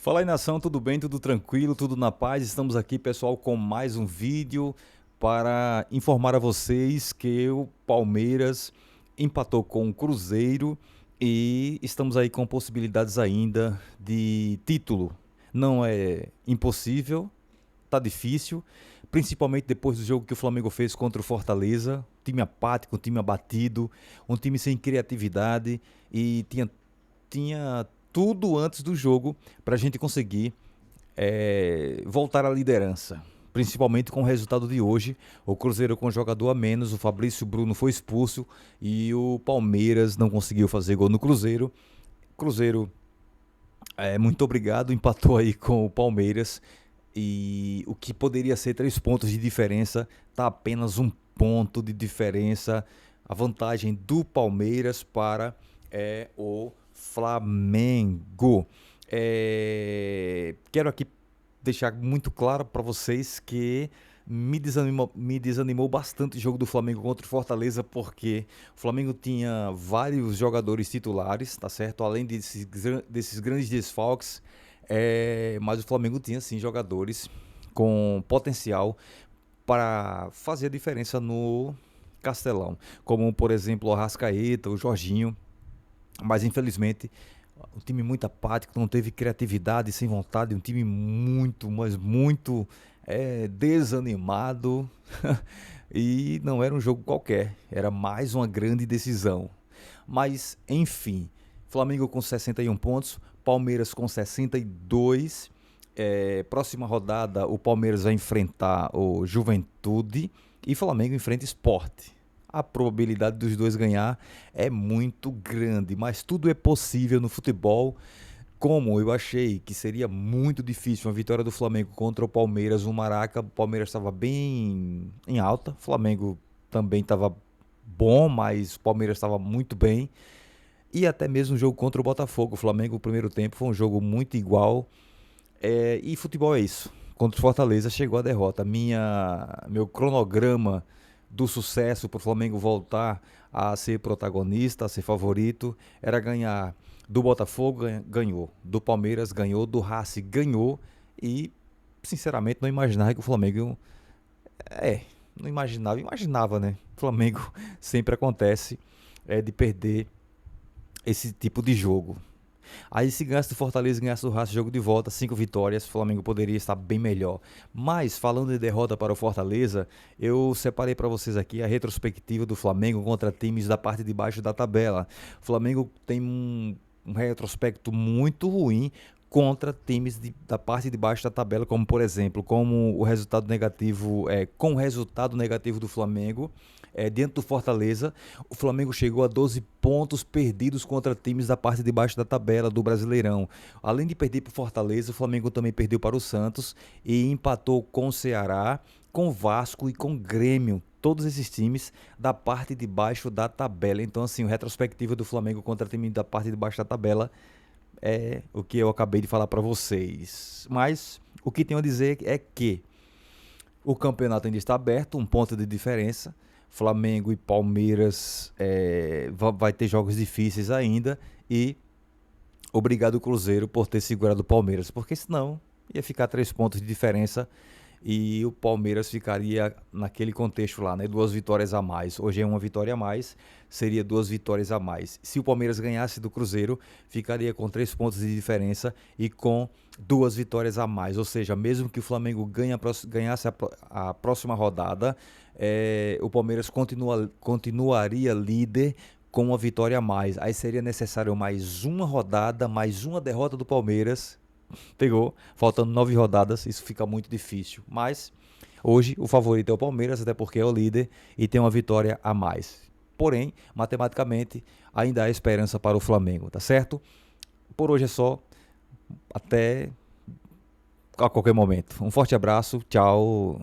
Fala aí, nação, tudo bem? Tudo tranquilo? Tudo na paz? Estamos aqui, pessoal, com mais um vídeo para informar a vocês que o Palmeiras empatou com o Cruzeiro e estamos aí com possibilidades ainda de título. Não é impossível, tá difícil, principalmente depois do jogo que o Flamengo fez contra o Fortaleza. Time apático, um time abatido, um time sem criatividade e tinha tudo antes do jogo para a gente conseguir voltar à liderança. Principalmente com o resultado de hoje. O Cruzeiro com um jogador a menos, o Fabrício Bruno foi expulso e o Palmeiras não conseguiu fazer gol no Cruzeiro. Cruzeiro, muito obrigado, empatou aí com o Palmeiras. E o que poderia ser 3 pontos de diferença está apenas 1 ponto de diferença. A vantagem do Palmeiras para o Flamengo. Quero aqui deixar muito claro para vocês que me desanimou bastante o jogo do Flamengo contra o Fortaleza, porque o Flamengo tinha vários jogadores titulares, tá certo? Além desses grandes desfalques, mas o Flamengo tinha sim jogadores com potencial para fazer a diferença no Castelão, como por exemplo o Arrascaeta, o Jorginho. Mas infelizmente um time muito apático, não teve criatividade, sem vontade, um time muito, mas muito desanimado. E não era um jogo qualquer, era mais uma grande decisão. Mas enfim, Flamengo com 61 pontos, Palmeiras com 62. Próxima rodada o Palmeiras vai enfrentar o Juventude e Flamengo enfrenta Sport. A probabilidade dos dois ganhar é muito grande, mas tudo é possível no futebol. Como eu achei que seria muito difícil uma vitória do Flamengo contra o Palmeiras no Maraca, o Palmeiras estava bem em alta, o Flamengo também estava bom, mas o Palmeiras estava muito bem. E até mesmo o jogo contra o Botafogo, o Flamengo, o primeiro tempo foi um jogo muito igual. E futebol é isso. Contra o Fortaleza chegou a derrota. Meu cronograma do sucesso para o Flamengo voltar a ser protagonista, a ser favorito, era ganhar do Botafogo, ganhou, do Palmeiras ganhou, do Racing ganhou e, sinceramente, não imaginava que o Flamengo... não imaginava, né? O Flamengo sempre acontece de perder esse tipo de jogo. Aí se ganhasse do Fortaleza e ganhasse do Racing, jogo de volta, 5 vitórias, o Flamengo poderia estar bem melhor. Mas, falando de derrota para o Fortaleza, eu separei para vocês aqui a retrospectiva do Flamengo contra times da parte de baixo da tabela. O Flamengo tem um retrospecto muito ruim contra times da parte de baixo da tabela, como por exemplo, com o resultado negativo do Flamengo, diante do Fortaleza, o Flamengo chegou a 12 pontos perdidos contra times da parte de baixo da tabela do Brasileirão. Além de perder para o Fortaleza, o Flamengo também perdeu para o Santos e empatou com o Ceará, com o Vasco e com o Grêmio. Todos esses times da parte de baixo da tabela. Então, assim, o retrospectiva do Flamengo contra time da parte de baixo da tabela é o que eu acabei de falar para vocês. Mas o que tenho a dizer é que o campeonato ainda está aberto, 1 ponto de diferença. Flamengo e Palmeiras vai ter jogos difíceis ainda. E obrigado Cruzeiro por ter segurado o Palmeiras, porque senão ia ficar 3 pontos de diferença e o Palmeiras ficaria naquele contexto lá, né? 2 vitórias a mais. Hoje é 1 vitória a mais, seria 2 vitórias a mais. Se o Palmeiras ganhasse do Cruzeiro, ficaria com 3 pontos de diferença e com 2 vitórias a mais. Ou seja, mesmo que o Flamengo ganhasse a próxima rodada, o Palmeiras continuaria líder com 1 vitória a mais. Aí seria necessário mais uma rodada, mais uma derrota do Palmeiras. Pegou, faltando 9 rodadas, isso fica muito difícil. Mas hoje o favorito é o Palmeiras, até porque é o líder e tem 1 vitória a mais. Porém, matematicamente, ainda há esperança para o Flamengo, tá certo? Por hoje é só. Até a qualquer momento. Um forte abraço, tchau.